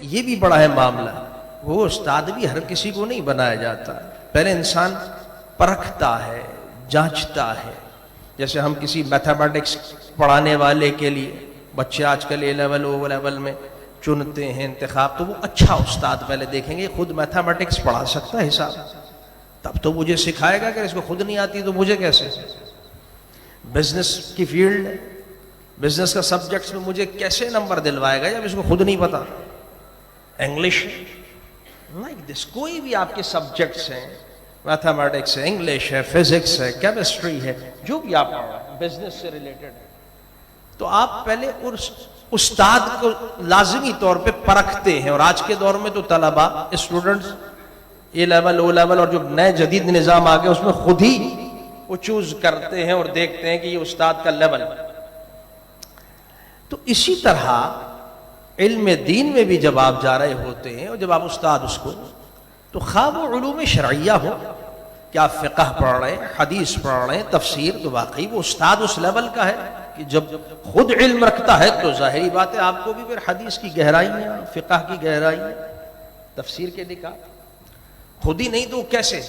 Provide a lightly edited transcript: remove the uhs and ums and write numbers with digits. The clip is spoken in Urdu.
یہ بھی بڑا ہے معاملہ. وہ استاد بھی ہر کسی کو نہیں بنایا جاتا. پہلے انسان پرکھتا ہے، جانچتا ہے. جیسے ہم کسی میتھمیٹکس پڑھانے والے کے لیے بچے آج کل اے لیول او لیول میں چنتے ہیں انتخاب، تو وہ اچھا استاد پہلے دیکھیں گے خود میتھمیٹکس پڑھا سکتا ہے حساب، تب تو مجھے سکھائے گا. کہ اس کو خود نہیں آتی تو مجھے کیسے. بزنس کی فیلڈ، بزنس کا سبجیکٹس میں مجھے کیسے نمبر دلوائے گا جب اس کو خود نہیں پتا. انگلش لائک دس، کوئی بھی آپ کے سبجیکٹس ہیں، میتھمیٹکس ہے، انگلش ہے، فزکس ہے، کیمسٹری ہے، جو بھی آپ پڑھ رہے ہیں بزنس سے ریلیٹڈ ہے، تو آپ پہلے اس استاد کو لازمی طور پہ پرکھتے ہیں. اور آج کے دور میں تو طلباء، اسٹوڈنٹس اے لیول او لیول اور جو نئے جدید نظام آ گئے اس میں خود ہی وہ چوز کرتے ہیں اور دیکھتے ہیں کہ یہ استاد کا لیول. تو اسی طرح علم دین میں بھی جب آپ جا رہے ہوتے ہیں اور جب آپ استاد اس کو، تو خواہ وہ علوم شرعیہ ہو کہ آپ فقہ پڑھ رہے ہیں، حدیث پڑھ رہے ہیں، تفسیر، تو واقعی وہ استاد اس لیول کا ہے کہ جب خود علم رکھتا ہے تو ظاہری بات ہے آپ کو بھی پھر حدیث کی گہرائیاں، فقہ کی گہرائیاں، تفسیر کے نکات. خود ہی نہیں تو کیسے.